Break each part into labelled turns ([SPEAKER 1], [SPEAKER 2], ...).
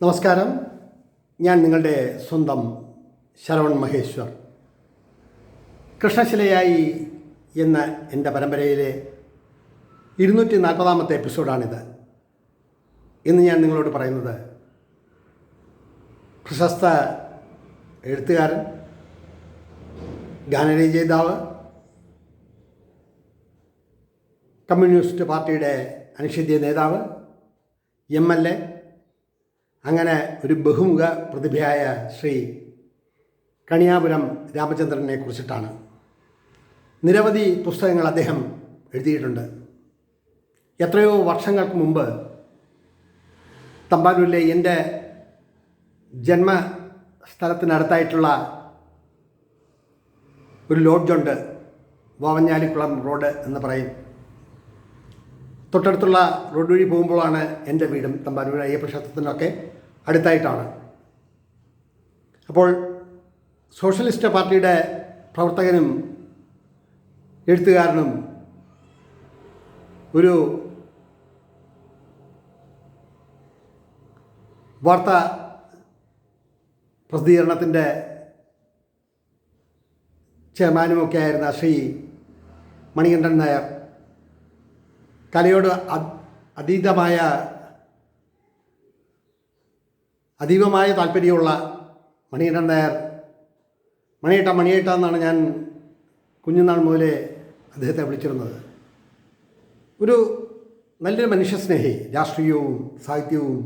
[SPEAKER 1] നമസ്കാരം. ഞാൻ നിങ്ങളുടെ സ്വന്തം ശരവൺ മഹേശ്വർ. കൃഷ്ണശിലയായി എന്ന എൻ്റെ പരമ്പരയിലെ 240-ാമത്തെ എപ്പിസോഡാണിത്. ഇന്ന് ഞാൻ നിങ്ങളോട് പറയുന്നത് പ്രശസ്ത എഴുത്തുകാരൻ, ഗാനരചയിതാവ്, കമ്മ്യൂണിസ്റ്റ് പാർട്ടിയുടെ അനിഷേധ്യ നേതാവ്, MLA, അങ്ങനെ ഒരു ബഹുമുഖ പ്രതിഭയായ ശ്രീ കണിയാപുരം രാമചന്ദ്രനെ കുറിച്ചിട്ടാണ്. നിരവധി പുസ്തകങ്ങൾ അദ്ദേഹം എഴുതിയിട്ടുണ്ട്. എത്രയോ വർഷങ്ങൾക്ക് മുമ്പ് തമ്പാനൂരിലെ എൻ്റെ ജന്മസ്ഥലത്തിനടുത്തായിട്ടുള്ള ഒരു ലോഡ്ജുണ്ട്, വാവഞ്ഞാലിക്കുളം റോഡ് എന്ന് പറയും. തൊട്ടടുത്തുള്ള റോഡ് വഴി പോകുമ്പോഴാണ് എൻ്റെ വീടും തമ്പാനൂർ അയ്യപ്പ ക്ഷേത്രത്തിനൊക്കെ അടുത്തായിട്ടാണ്. അപ്പോൾ സോഷ്യലിസ്റ്റ് പാർട്ടിയുടെ പ്രവർത്തകനും എഴുത്തുകാരനും ഒരു വാർത്താ പ്രസിദ്ധീകരണത്തിൻ്റെ ചെയർമാനുമൊക്കെ ആയിരുന്ന ശ്രീ മണികണ്ഠൻ നായർ, കലയോട് അതീവമായ താല്പര്യമുള്ള മണികണ്ഠൻ നായർ, മണിയേട്ട എന്നാണ് ഞാൻ കുഞ്ഞുനാൾ മുതലേ അദ്ദേഹത്തെ വിളിച്ചിരുന്നത്. ഒരു നല്ലൊരു മനുഷ്യസ്നേഹി, രാഷ്ട്രീയവും സാഹിത്യവും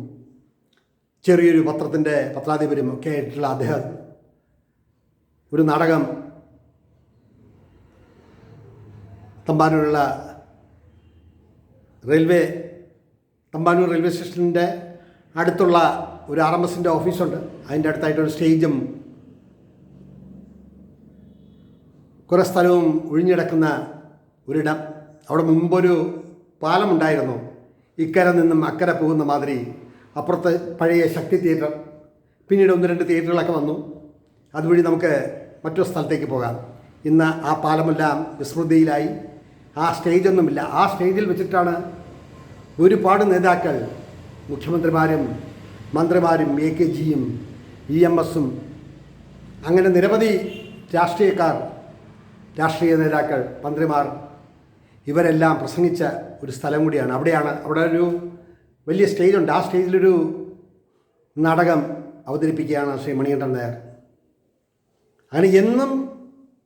[SPEAKER 1] ചെറിയൊരു പത്രത്തിൻ്റെ പത്രാധിപരും ഒക്കെ ആയിട്ടുള്ള അദ്ദേഹം ഒരു നാടകം തമ്പാനൂരുള്ള തമ്പാനൂർ റെയിൽവേ സ്റ്റേഷനിൻ്റെ അടുത്തുള്ള ഒരു RMSൻ്റെ ഓഫീസുണ്ട്. അതിൻ്റെ അടുത്തായിട്ടൊരു സ്റ്റേജും കുറേ സ്ഥലവും ഒഴിഞ്ഞിടക്കുന്ന ഒരിടം. അവിടെ മുമ്പൊരു പാലമുണ്ടായിരുന്നു, ഇക്കരെ നിന്നും അക്കരെ പോകുന്ന മാതിരി. അപ്പുറത്ത് പഴയ ശക്തി തിയേറ്റർ, പിന്നീട് 1-2 തിയേറ്ററുകളൊക്കെ വന്നു. അതുവഴി നമുക്ക് മറ്റൊരു സ്ഥലത്തേക്ക് പോകാം. ഇന്ന് ആ പാലമെല്ലാം വിസ്മൃതിയിലായി. ആ സ്റ്റേജൊന്നുമില്ല. ആ സ്റ്റേജിൽ വെച്ചിട്ടാണ് ഒരുപാട് നേതാക്കൾ, മുഖ്യമന്ത്രിമാരും മന്ത്രിമാരും AKGയും EMSും അങ്ങനെ നിരവധി രാഷ്ട്രീയക്കാർ, രാഷ്ട്രീയ നേതാക്കൾ, മന്ത്രിമാർ, ഇവരെല്ലാം പ്രസംഗിച്ച ഒരു സ്ഥലം കൂടിയാണ്. അവിടെ ഒരു വലിയ സ്റ്റേജുണ്ട്. ആ സ്റ്റേജിലൊരു നാടകം അവതരിപ്പിക്കുകയാണ് ശ്രീ മണികണ്ഠൻ നായർ. അങ്ങനെ എന്നും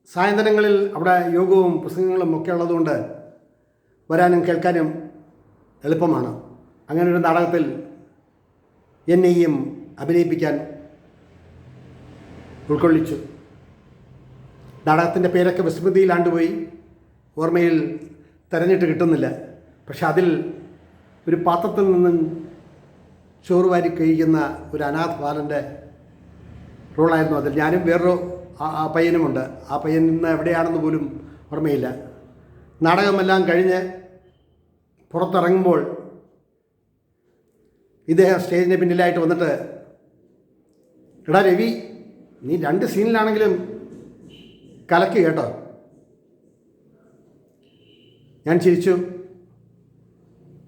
[SPEAKER 1] സായന്തനങ്ങളിൽ അവിടെ യോഗവും പ്രസംഗങ്ങളും ഒക്കെ ഉള്ളതുകൊണ്ട് വരാനും കേൾക്കാനും എളുപ്പമാണ്. അങ്ങനെ ഒരു നാടകത്തിൽ എന്നെയും അഭിനയിപ്പിക്കാൻ ഉൾക്കൊള്ളിച്ചു. നാടകത്തിൻ്റെ പേരൊക്കെ വിസ്മൃതിയിലാണ്ടുപോയി, ഓർമ്മയിൽ തിരഞ്ഞിട്ട് കിട്ടുന്നില്ല. പക്ഷെ അതിൽ ഒരു പാത്രത്തിൽ നിന്നും ചോറ് വാരി കഴിക്കുന്ന ഒരു അനാഥ ബാലൻ്റെ റോളായിരുന്നു അതിൽ. ഞാനും വേറൊരു പയ്യനുമുണ്ട്. ആ പയ്യൻ ഇന്ന് എവിടെയാണെന്ന് പോലും ഓർമ്മയില്ല. നാടകമെല്ലാം കഴിഞ്ഞ് പുറത്തിറങ്ങുമ്പോൾ ഇദ്ദേഹം സ്റ്റേജിൻ്റെ പിന്നിലായിട്ട് വന്നിട്ട്, എടാ രവി, നീ 2 സീനിലാണെങ്കിലും കലക്കി കേട്ടോ. ഞാൻ ചിരിച്ചു.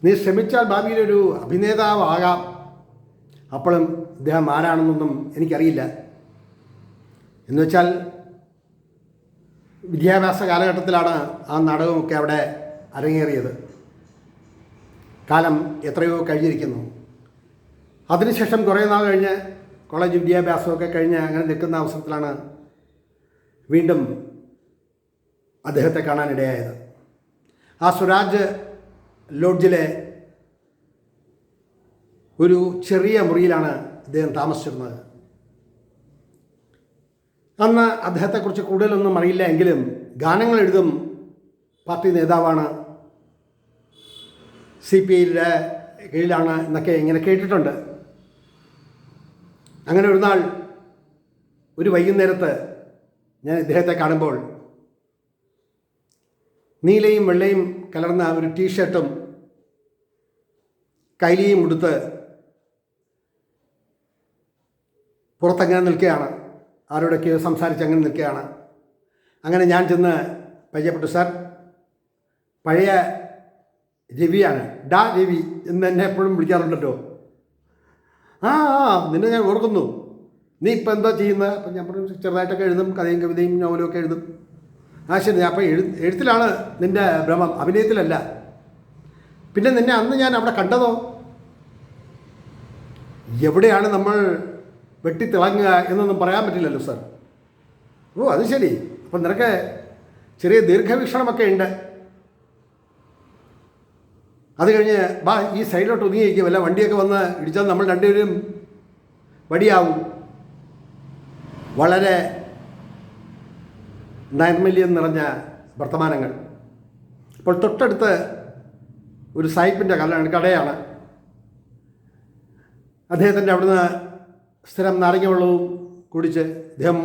[SPEAKER 1] നീ ശ്രമിച്ചാൽ ഭാവിയിലൊരു അഭിനേതാവാകാം. അപ്പോഴും ഇദ്ദേഹം ആരാണെന്നൊന്നും എനിക്കറിയില്ല. എന്നുവെച്ചാൽ വിദ്യാഭ്യാസ കാലഘട്ടത്തിലാണ് ആ നാടകമൊക്കെ അവിടെ അരങ്ങേറിയത്. കാലം എത്രയോ കഴിഞ്ഞിരിക്കുന്നു. അതിനുശേഷം കുറേ നാൾ കഴിഞ്ഞ് കോളേജ് വിദ്യാഭ്യാസമൊക്കെ കഴിഞ്ഞ് അങ്ങനെ നിൽക്കുന്ന അവസരത്തിലാണ് വീണ്ടും അദ്ദേഹത്തെ കാണാനിടയായത്. ആ സ്വരാജ് ലോഡ്ജിലെ ഒരു ചെറിയ മുറിയിലാണ് അദ്ദേഹം താമസിച്ചിരുന്നത്. അന്ന് അദ്ദേഹത്തെക്കുറിച്ച് കൂടുതലൊന്നും അറിയില്ല എങ്കിലും ഗാനങ്ങൾ എഴുതും, പാർട്ടി നേതാവാണ്, CPIയുടെ കീഴിലാണ് എന്നൊക്കെ ഇങ്ങനെ കേട്ടിട്ടുണ്ട്. അങ്ങനെ ഒരു നാൾ ഒരു വൈകുന്നേരത്ത് ഞാൻ ഇദ്ദേഹത്തെ കാണുമ്പോൾ നീലയും വെള്ളയും കലർന്ന ഒരു ടീഷർട്ടും കൈലിയും ഉടുത്ത് പുറത്തങ്ങനെ നിൽക്കുകയാണ്. ആരോടൊക്കെയോ സംസാരിച്ച് അങ്ങനെ നിൽക്കുകയാണ്. അങ്ങനെ ഞാൻ ചെന്ന് പരിചയപ്പെട്ടു. സാർ, പഴയ രവിയാണ്, രവി എന്ന് എന്നെ എപ്പോഴും വിളിക്കാറുണ്ടല്ലോ. ആ ആ നിന്നെ ഞാൻ ഓർക്കുന്നു, നീ ഇപ്പം എന്താ ചെയ്യുന്നത്? അപ്പം ഞാൻ പറഞ്ഞു ചെറുതായിട്ടൊക്കെ എഴുതും, കഥയും കവിതയും നോവലും ഒക്കെ എഴുതും. ആ ശരി, അപ്പം എഴുത്തിലാണ് നിൻ്റെ ഭ്രമം, അഭിനയത്തിലല്ല. പിന്നെ നിന്നെ അന്ന് ഞാൻ അവിടെ കണ്ടതോ? എവിടെയാണ് നമ്മൾ വെട്ടിത്തിളങ്ങുക എന്നൊന്നും പറയാൻ പറ്റില്ലല്ലോ സാർ. ഓ അത് ശരി, അപ്പം നിനക്ക് ചെറിയ ദീർഘവീക്ഷണമൊക്കെ ഉണ്ട്. അത് കഴിഞ്ഞ് ബാ ഈ സൈഡിലോട്ട് ഒതുങ്ങിയിരിക്കും, വല്ല വണ്ടിയൊക്കെ വന്ന് ഇടിച്ചാൽ നമ്മൾ രണ്ടുപേരും വടിയാവും. വളരെ നൈർമല്യം നിറഞ്ഞ വർത്തമാനങ്ങൾ. ഇപ്പോൾ തൊട്ടടുത്ത് ഒരു സായിപ്പിൻ്റെ കടയാണ്. അദ്ദേഹത്തിൻ്റെ അവിടുന്ന് സ്ഥിരം നാരങ്ങ വെള്ളവും കുടിച്ച് ഇദ്ദേഹം,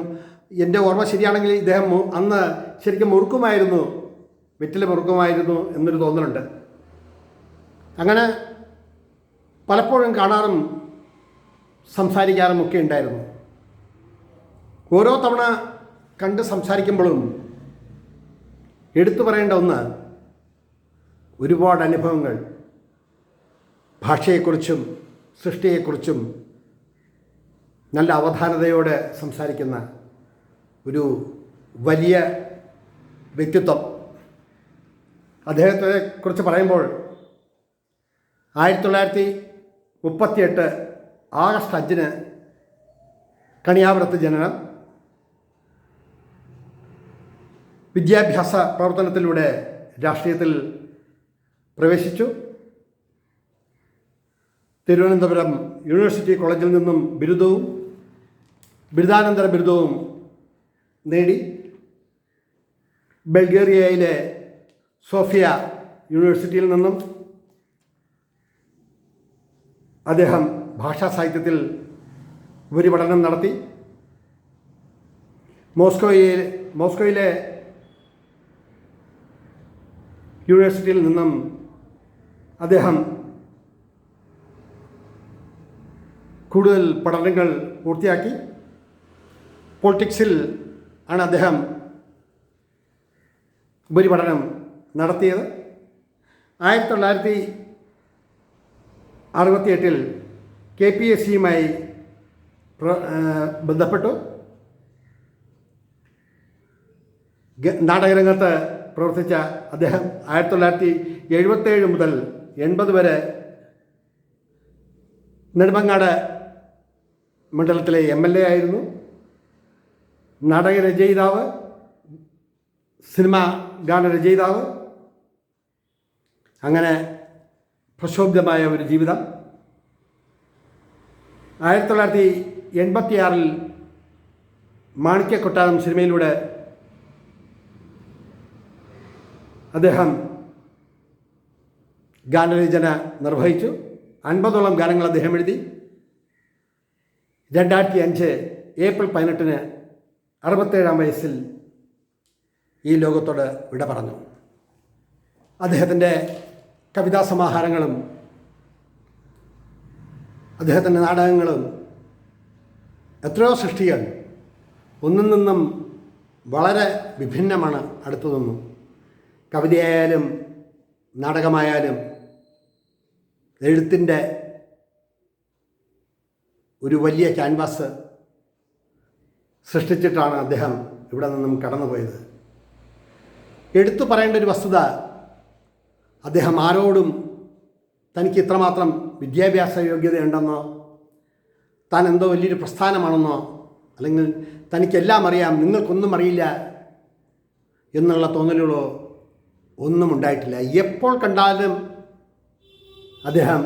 [SPEAKER 1] എൻ്റെ ഓർമ്മ ശരിയാണെങ്കിൽ ഇദ്ദേഹം അന്ന് ശരിക്കും മുറുക്കുമായിരുന്നു, വെറ്റില മുറുക്കുമായിരുന്നു എന്നൊരു തോന്നലുണ്ട്. അങ്ങനെ പലപ്പോഴും കാണാറും സംസാരിക്കാറും ഒക്കെ ഉണ്ടായിരുന്നു. ഓരോ തവണ കണ്ട് സംസാരിക്കുമ്പോഴും എടുത്തു പറയേണ്ട ഒന്ന്, ഒരുപാട് അനുഭവങ്ങൾ ഭാഷയെക്കുറിച്ചും സൃഷ്ടിയെക്കുറിച്ചും നല്ല അവധാനതയോടെ സംസാരിക്കുന്ന ഒരു വലിയ വ്യക്തിത്വം. അദ്ദേഹത്തെ കുറിച്ച് പറയുമ്പോൾ 1938 ആഗസ്റ്റ് 5 കണിയാപുരത്ത് ജനനം. വിദ്യാഭ്യാസ പ്രവർത്തനത്തിലൂടെ രാഷ്ട്രീയത്തിൽ പ്രവേശിച്ചു. തിരുവനന്തപുരം യൂണിവേഴ്സിറ്റി കോളേജിൽ നിന്നും ബിരുദാനന്തര ബിരുദവും നേടി. ബൾഗേറിയയിലെ സോഫിയ യൂണിവേഴ്സിറ്റിയിൽ നിന്നും അദ്ദേഹം ഭാഷാ സാഹിത്യത്തിൽ ഉപരിപഠനം നടത്തി. മോസ്കോയിലെ യൂണിവേഴ്സിറ്റിയിൽ നിന്നും അദ്ദേഹം കൂടുതൽ പഠനങ്ങൾ പൂർത്തിയാക്കി. പൊളിറ്റിക്സിൽ ആണ് അദ്ദേഹം ഉപരിപഠനം നടത്തിയത്. 1968 KPSCയുമായി ബന്ധപ്പെട്ടു. നാടകരംഗത്ത് പ്രവർത്തിച്ച അദ്ദേഹം 1977 മുതൽ 80 വരെ നെടുമങ്ങാട് മണ്ഡലത്തിലെ MLA ആയിരുന്നു. നാടകരചയിതാവ്, സിനിമാ ഗാനരചയിതാവ്, അങ്ങനെ പ്രക്ഷോഭമായ ഒരു ജീവിതം. 1986 മാണിക്യക്കൊട്ടാരം സിനിമയിലൂടെ അദ്ദേഹം ഗാനരചന നിർവഹിച്ചു. 50ഓളം ഗാനങ്ങൾ അദ്ദേഹം എഴുതി. 2005 ഏപ്രിൽ 18 67-ാം വയസ്സിൽ ഈ ലോകത്തോട് വിട പറഞ്ഞു. അദ്ദേഹത്തിൻ്റെ കവിതാ സമാഹാരങ്ങളും അദ്ദേഹത്തിൻ്റെ നാടകങ്ങളും എത്രയോ സൃഷ്ടികൾ ഒന്നിൽ നിന്നും വളരെ വിഭിന്നമാണ് അടുത്തു നിന്നും. കവിതയായാലും നാടകമായാലും എഴുത്തിൻ്റെ ഒരു വലിയ ക്യാൻവാസ് സൃഷ്ടിച്ചിട്ടാണ് അദ്ദേഹം ഇവിടെ നിന്നും കടന്നുപോയത്. എടുത്തു പറയേണ്ട ഒരു വസ്തുത, അദ്ദേഹം ആരോടും തനിക്ക് ഇത്രമാത്രം വിദ്യാഭ്യാസ യോഗ്യതയുണ്ടെന്നോ താൻ എന്തോ വലിയൊരു പ്രസ്ഥാനമാണെന്നോ അല്ലെങ്കിൽ തനിക്കെല്ലാം അറിയാം നിങ്ങൾക്കൊന്നും അറിയില്ല എന്നുള്ള തോന്നലുകളോ ഒന്നും ഉണ്ടായിട്ടില്ല. എപ്പോൾ കണ്ടാലും അദ്ദേഹം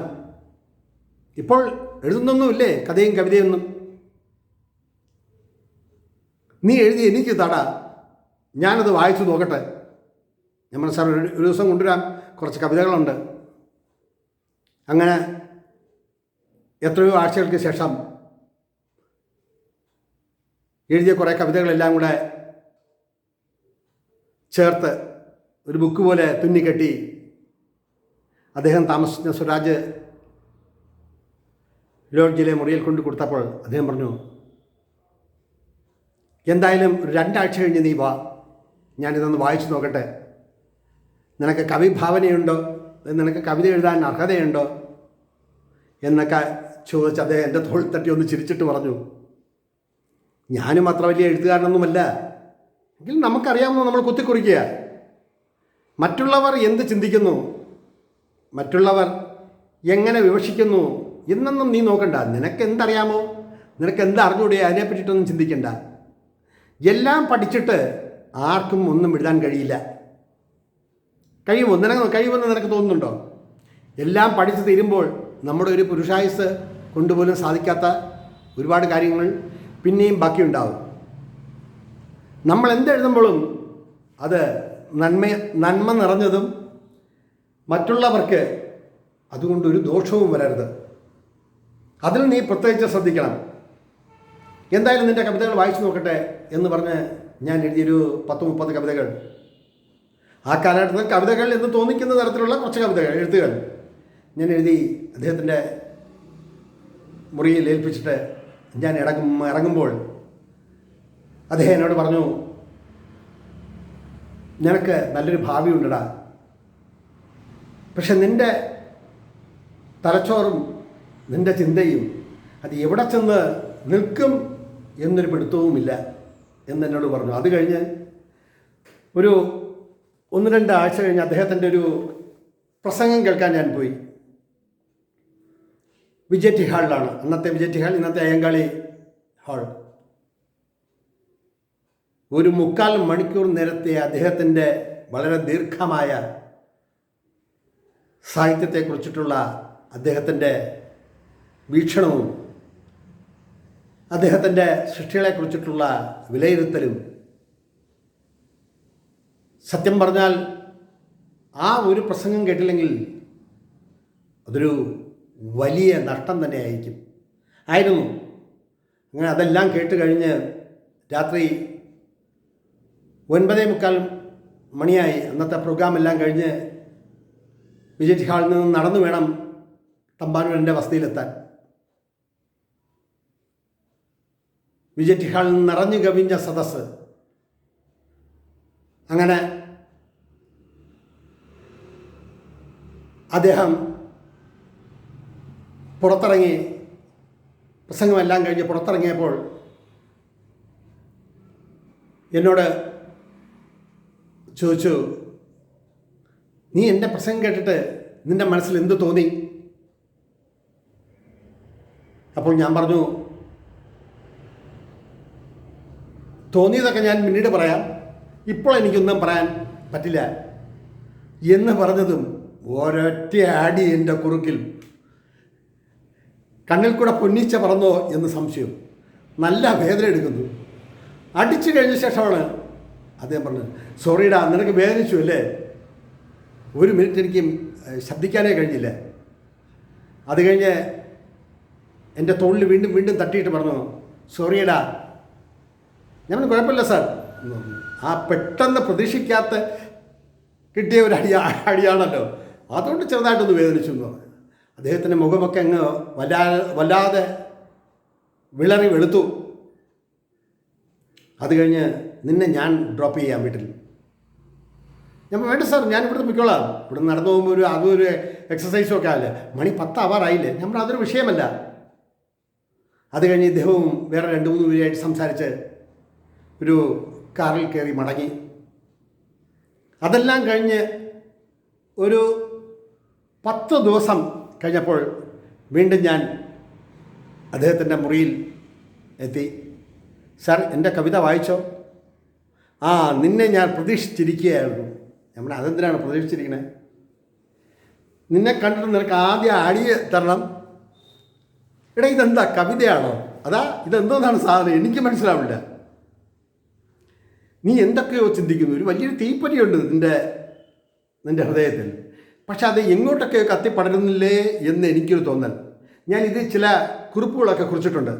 [SPEAKER 1] ഇപ്പോൾ എഴുതുന്നൊന്നുമില്ലേ കഥയും കവിതയൊന്നും. നീ എഴുതി എനിക്ക് തട, ഞാനത് വായിച്ചു നോക്കട്ടെ. നമ്മൾ സാർ ഒരു ദിവസം കൊണ്ടുവരാൻ കുറച്ച് കവിതകളുണ്ട്. അങ്ങനെ എത്രയോ ആഴ്ചകൾക്ക് ശേഷം എഴുതിയ കുറേ കവിതകളെല്ലാം കൂടെ ചേർത്ത് ഒരു ബുക്ക് പോലെ തുന്നിക്കെട്ടി അദ്ദേഹം താമസിച്ച സ്വരാജ് ലോഡ്ജിലെ മുറിയിൽ കൊണ്ട് കൊടുത്തപ്പോൾ അദ്ദേഹം പറഞ്ഞു, എന്തായാലും ഒരു 2 ആഴ്ച കഴിഞ്ഞ് നീ വാ, ഞാനിതൊന്ന് വായിച്ചു നോക്കട്ടെ. നിനക്ക് കവിഭാവനയുണ്ടോ, നിനക്ക് കവിത എഴുതാൻ അർഹതയുണ്ടോ എന്നൊക്കെ ചോദിച്ച് അദ്ദേഹം എൻ്റെ തോൾ തട്ടി ഒന്ന് ചിരിച്ചിട്ട് പറഞ്ഞു, ഞാനും അത്ര വലിയ എഴുത്തുകാരനൊന്നുമല്ല, എങ്കിൽ നമുക്കറിയാവുന്ന നമ്മൾ കുത്തിക്കുറിക്കുക. മറ്റുള്ളവർ എന്ത് ചിന്തിക്കുന്നു, മറ്റുള്ളവർ എങ്ങനെ വിമർശിക്കുന്നു എന്നൊന്നും നീ നോക്കണ്ട. നിനക്ക് എന്തറിയാമോ, നിനക്ക് എന്തറിഞ്ഞൂടെ, അതിനെ പറ്റിയിട്ടൊന്നും ചിന്തിക്കണ്ട. എല്ലാം പഠിച്ചിട്ട് ആർക്കും ഒന്നും എഴുതാൻ കഴിയില്ല. കഴിയുമെന്ന് നിനക്ക് തോന്നുന്നുണ്ടോ? എല്ലാം പഠിച്ചു തീരുമ്പോൾ നമ്മുടെ ഒരു പുരുഷായുസ് കൊണ്ടുപോലും സാധിക്കാത്ത ഒരുപാട് കാര്യങ്ങൾ പിന്നെയും ബാക്കിയുണ്ടാവും. നമ്മൾ എന്തെഴുതുമ്പോഴും അത് നന്മ നിറഞ്ഞതും മറ്റുള്ളവർക്ക് അതുകൊണ്ടൊരു ദോഷവും വരരുത്. അതിൽ നീ പ്രത്യേകിച്ച് ശ്രദ്ധിക്കണം. എന്തായാലും നിൻ്റെ കവിതകൾ വായിച്ചു നോക്കട്ടെ എന്ന് പറഞ്ഞ് ഞാൻ എഴുതിയൊരു 10-30 കവിതകൾ, ആ കാലഘട്ടത്തിൽ കവിതകൾ എന്ന് തോന്നിക്കുന്ന തരത്തിലുള്ള കുറച്ച് എഴുത്തുകൾ ഞാൻ എഴുതി അദ്ദേഹത്തിൻ്റെ മുറിയിൽ ഏൽപ്പിച്ചിട്ട് ഞാൻ ഇറങ്ങുമ്പോൾ അദ്ദേഹം എന്നോട് പറഞ്ഞു, നിനക്ക് നല്ലൊരു ഭാവി ഉണ്ടടാ, പക്ഷെ നിൻ്റെ തലച്ചോറും നിൻ്റെ ചിന്തയും അത് എവിടെ ചെന്ന് നിൽക്കും എന്നൊരു പിടുത്തവുമില്ല എന്നെന്നോട് പറഞ്ഞു. അത് കഴിഞ്ഞ് ഒരു 1-2 ആഴ്ച കഴിഞ്ഞ് അദ്ദേഹത്തിൻ്റെ ഒരു പ്രസംഗം കേൾക്കാൻ ഞാൻ പോയി. വിജയ് ടി ഹാളിലാണ്. അന്നത്തെ വിജയ് ടി ഹാൾ, ഇന്നത്തെ അയ്യങ്കാളി ഹാൾ. ഒരു 3/4 മണിക്കൂർ നേരത്തെ അദ്ദേഹത്തിൻ്റെ വളരെ ദീർഘമായ സാഹിത്യത്തെക്കുറിച്ചിട്ടുള്ള അദ്ദേഹത്തിൻ്റെ വീക്ഷണവും അദ്ദേഹത്തിൻ്റെ സൃഷ്ടികളെക്കുറിച്ചിട്ടുള്ള വിലയിരുത്തലും, സത്യം പറഞ്ഞാൽ ആ ഒരു പ്രസംഗം കേട്ടില്ലെങ്കിൽ അതൊരു വലിയ നഷ്ടം തന്നെ ആയിരുന്നു. അങ്ങനെ അതെല്ലാം കേട്ട് കഴിഞ്ഞ് രാത്രി 9:45 മണിയായി. അന്നത്തെ പ്രോഗ്രാം എല്ലാം കഴിഞ്ഞ് വിജയ് ടി ഹാളിൽ നിന്ന് നടന്നു വേണം തമ്പാനൂരിൻ്റെ വസതിയിലെത്താൻ. വിജയ് ടി ഹാളിൽ നിന്ന് നിറഞ്ഞു കവിഞ്ഞ സദസ്സ്. അങ്ങനെ അദ്ദേഹം പുറത്തിറങ്ങി, പ്രസംഗമെല്ലാം കഴിഞ്ഞ് പുറത്തിറങ്ങിയപ്പോൾ എന്നോട് ചോദിച്ചു, നീ എൻ്റെ പ്രസംഗം കേട്ടിട്ട് നിൻ്റെ മനസ്സിൽ എന്ത് തോന്നി? അപ്പോൾ ഞാൻ പറഞ്ഞു, തോന്നിയതൊക്കെ ഞാൻ പിന്നീട് പറയാം, ഇപ്പോൾ എനിക്കൊന്നും പറയാൻ പറ്റില്ല എന്ന് പറഞ്ഞതും ഒരൊറ്റ അടി എൻ്റെ കുറുക്കിൽ. കണ്ണിൽ കൂടെ പൊന്നിച്ച പറന്നോ എന്ന് സംശയം. നല്ല വേദന എടുക്കുന്നു. അടിച്ചു കഴിഞ്ഞ ശേഷമാണ് അദ്ദേഹം പറഞ്ഞത്, സോറിടാ, നിനക്ക് വേദനിച്ചു അല്ലേ? 1 മിനിറ്റ് എനിക്ക് ശബ്ദിക്കാനേ കഴിഞ്ഞില്ല. അത് കഴിഞ്ഞ് എൻ്റെ തോളിൽ വീണ്ടും തട്ടിയിട്ട് പറഞ്ഞു, സോറിയടാ. ഞാൻ പറഞ്ഞു, കുഴപ്പമില്ല സാർ. ആ പെട്ടെന്ന് പ്രതീക്ഷിക്കാത്ത കിട്ടിയ ഒരു അടിയാണല്ലോ, അതുകൊണ്ട് ചെറുതായിട്ടൊന്ന് വേദനിച്ചു എന്ന് പറഞ്ഞു. അദ്ദേഹത്തിൻ്റെ മുഖമൊക്കെ അങ്ങ് വല്ലാതെ വിളറി വെളുത്തു. അത് കഴിഞ്ഞ്, നിന്നെ ഞാൻ ഡ്രോപ്പ് ചെയ്യാം വീട്ടിൽ. ഞാൻ വേണ്ട സാർ, ഞാൻ ഇവിടുന്ന് പൊയ്ക്കോളാം. ഇവിടുന്ന് നടന്നു പോകുമ്പോൾ അതൊരു എക്സസൈസും ഒക്കെ ആവില്ല. മണി 10 ആവാറായില്ലേ. നമ്മൾ അതൊരു വിഷയമല്ല. അത് കഴിഞ്ഞ് ഇദ്ദേഹവും വേറെ 2-3 പേരായിട്ട് സംസാരിച്ച് ഒരു കാറിൽ കയറി മടങ്ങി. അതെല്ലാം കഴിഞ്ഞ് ഒരു 10 ദിവസം കഴിഞ്ഞപ്പോൾ വീണ്ടും ഞാൻ അദ്ദേഹത്തിൻ്റെ മുറിയിൽ എത്തി. സാർ, എൻ്റെ കവിത വായിച്ചോ? നിന്നെ ഞാൻ പ്രതീക്ഷിച്ചിരിക്കുകയായിരുന്നു. നമ്മൾ അതെന്തിനാണ് പ്രതീക്ഷിച്ചിരിക്കണേ? നിന്നെ കണ്ടിട്ട് നിനക്ക് ആദ്യം അടി തരണം. എടാ, ഇതെന്താ കവിതയാണോ? ഇതെന്തോന്നാണ് സാധനം? എനിക്ക് മനസ്സിലാവില്ല. നീ എന്തൊക്കെയോ ചിന്തിക്കുന്നു. ഒരു വലിയൊരു തീപ്പൊരിയുണ്ട് നിൻ്റെ ഹൃദയത്തിൽ. പക്ഷെ അത് എങ്ങോട്ടൊക്കെയോ കത്തിപ്പടരുന്നില്ലേ എന്ന് എനിക്കൊരു തോന്നൽ. ഞാൻ ഇത് ചില കുറിപ്പുകളൊക്കെ കുറിച്ചിട്ടുണ്ട്.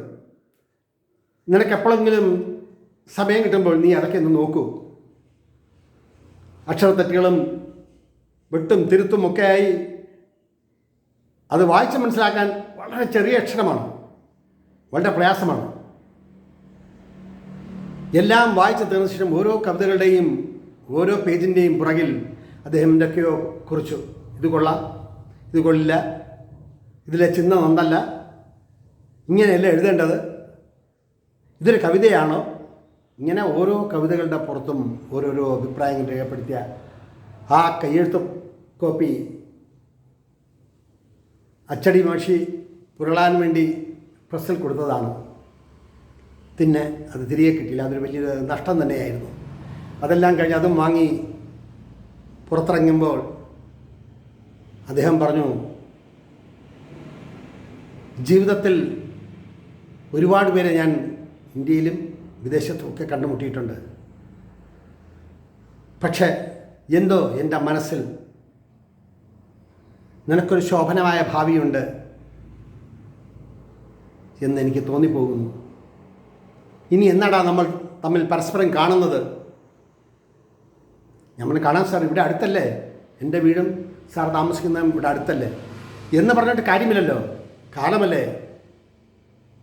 [SPEAKER 1] നിനക്കെപ്പോഴെങ്കിലും സമയം കിട്ടുമ്പോൾ നീ അതൊക്കെ ഒന്ന് നോക്കൂ. അക്ഷരത്തെറ്റുകളും വെട്ടും തിരുത്തും ഒക്കെയായി അത് വായിച്ച് മനസ്സിലാക്കാൻ വളരെ ചെറിയ അക്ഷരമാണ്, വളരെ പ്രയാസമാണ്. എല്ലാം വായിച്ച് തീർന്ന ശേഷം ഓരോ കവിതകളുടെയും ഓരോ പേജിൻ്റെയും പുറകിൽ അദ്ദേഹം എന്തൊക്കെയോ കുറിച്ചു. ഇത് കൊള്ളാം, ഇത് കൊള്ളില്ല, ഇതിലെ ചിഹ്നം നന്നല്ല, ഇങ്ങനെയല്ല എഴുതേണ്ടത്, ഇതൊരു കവിതയാണോ? ഇങ്ങനെ ഓരോ കവിതകളുടെ പുറത്തും ഓരോരോ അഭിപ്രായങ്ങൾ രേഖപ്പെടുത്തിയ ആ കയ്യെഴുത്ത് കോപ്പി അച്ചടി മാഷി പുരളാൻ വേണ്ടി പ്രസ്സിൽ കൊടുത്തതാണ്. പിന്നെ അത് തിരികെ കിട്ടിയില്ല. അതൊരു വലിയൊരു നഷ്ടം തന്നെയായിരുന്നു. അതെല്ലാം കഴിഞ്ഞ് അതും വാങ്ങി പുറത്തിറങ്ങുമ്പോൾ അദ്ദേഹം പറഞ്ഞു, ജീവിതത്തിൽ ഒരുപാട് പേരെ ഞാൻ ഇന്ത്യയിലും വിദേശത്തുമൊക്കെ കണ്ടുമുട്ടിയിട്ടുണ്ട്. പക്ഷേ എന്തോ എൻ്റെ മനസ്സിൽ നിനക്കൊരു ശോഭനമായ ഭാവിയുണ്ട് എന്നെനിക്ക് തോന്നിപ്പോകുന്നു. ഇനി എന്നാടാ നമ്മൾ തമ്മിൽ പരസ്പരം കാണുന്നത്? നമ്മൾ കാണാം സാർ, ഇവിടെ അടുത്തല്ലേ, എൻ്റെ വീടും സാർ താമസിക്കുന്ന ഇവിടെ അടുത്തല്ലേ എന്ന് പറഞ്ഞിട്ട് കാര്യമില്ലല്ലോ. കാലമല്ലേ,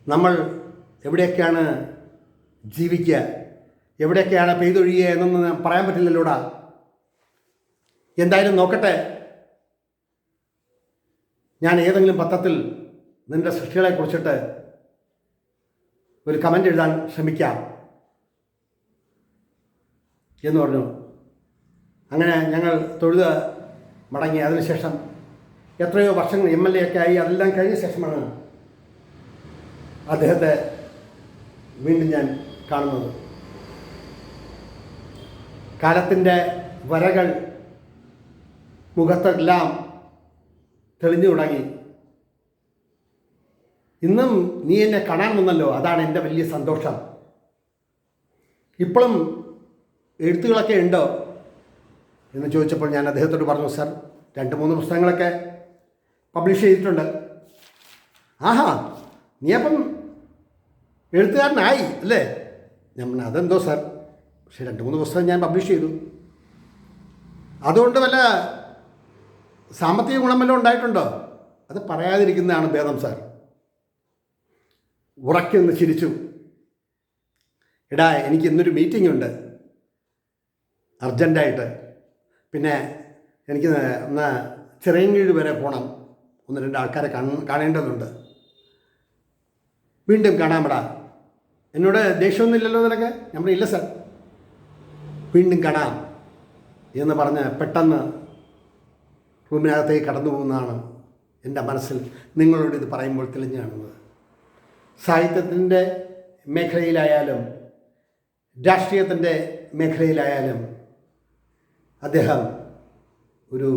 [SPEAKER 1] നമ്മൾ എവിടെയൊക്കെയാണ് ജീവിക്കുക, എവിടെയൊക്കെയാണ് പെയ്തൊഴിയുക എന്നൊന്നും പറയാൻ പറ്റില്ലല്ലോടാ. എന്തായാലും നോക്കട്ടെ, ഞാൻ ഏതെങ്കിലും പത്രത്തിൽ നിൻ്റെ സൃഷ്ടികളെ കുറിച്ചിട്ട് ഒരു കമൻ്റ് എഴുതാൻ ശ്രമിക്കാം എന്ന് പറഞ്ഞു. അങ്ങനെ ഞങ്ങൾ തൊഴുത് മടങ്ങി. അതിനുശേഷം എത്രയോ വർഷങ്ങൾ MLA ഒക്കെ ആയി. അതെല്ലാം കഴിഞ്ഞ ശേഷമാണ് അദ്ദേഹത്തെ വീണ്ടും ഞാൻ കാണുന്നത്. കാലത്തിൻ്റെ വരകൾ മുഖത്തെല്ലാം തെളിഞ്ഞു തുടങ്ങി. ഇന്നും നീ എന്നെ കാണാൻ വന്നല്ലോ, അതാണ് എൻ്റെ വലിയ സന്തോഷം. ഇപ്പോഴും എഴുത്തുകളൊക്കെ ഉണ്ടോ എന്ന് ചോദിച്ചപ്പോൾ ഞാൻ അദ്ദേഹത്തോട് പറഞ്ഞു, സാർ 2-3 പുസ്തകങ്ങളൊക്കെ പബ്ലിഷ് ചെയ്തിട്ടുണ്ട്. ആഹാ, നീ അപ്പം എഴുത്തുകാരനായി അല്ലേ? ഞാൻ പറഞ്ഞു, അതെന്തോ സാർ, പക്ഷേ 2-3 പുസ്തകം ഞാൻ പബ്ലിഷ് ചെയ്തു. അതുകൊണ്ട് വല്ല സാമ്പത്തിക ഗുണം വല്ലതും ഉണ്ടായിട്ടുണ്ടോ? അത് പറയാതിരിക്കുന്നതാണ് ഭേദം സാർ. ഉറക്കൊന്ന് ചിരിച്ചു. എടാ, എനിക്ക് ഇന്നൊരു മീറ്റിംഗ് ഉണ്ട് അർജൻറ്റായിട്ട്. പിന്നെ എനിക്ക് ഒന്ന് ചിറയൻകീഴ് വരെ പോകണം, 1-2 ആൾക്കാരെ കാണേണ്ടതുണ്ട്. വീണ്ടും കാണാമെടാ. എന്നോട് ദേഷ്യമൊന്നുമില്ലല്ലോ നിനക്ക്? ഞാൻ പറഞ്ഞു, ഇല്ല സാർ, വീണ്ടും കാണാം എന്ന് പറഞ്ഞ് പെട്ടെന്ന് റൂമിനകത്തേക്ക് കടന്നു പോകുന്നതാണ് എൻ്റെ മനസ്സിൽ നിങ്ങളോട് ഇത് പറയുമ്പോൾ തെളിഞ്ഞു കാണുന്നത്. സാഹിത്യത്തിൻ്റെ മേഖലയിലായാലും രാഷ്ട്രീയത്തിൻ്റെ മേഖലയിലായാലും അദ്ദേഹം ഒരു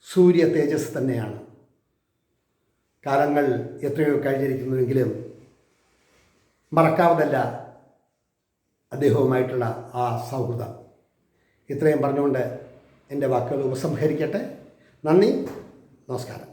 [SPEAKER 1] സൂര്യ തേജസ് തന്നെയാണ്. കാലങ്ങൾ എത്രയോ കഴിഞ്ഞിരിക്കുന്നുവെങ്കിലും മറക്കാവതല്ല അദ്ദേഹവുമായിട്ടുള്ള ആ സൗഹൃദം. ഇത്രയും പറഞ്ഞുകൊണ്ട് എൻ്റെ വാക്കുകൾ ഉപസംഹരിക്കട്ടെ. നന്ദി, നമസ്കാരം.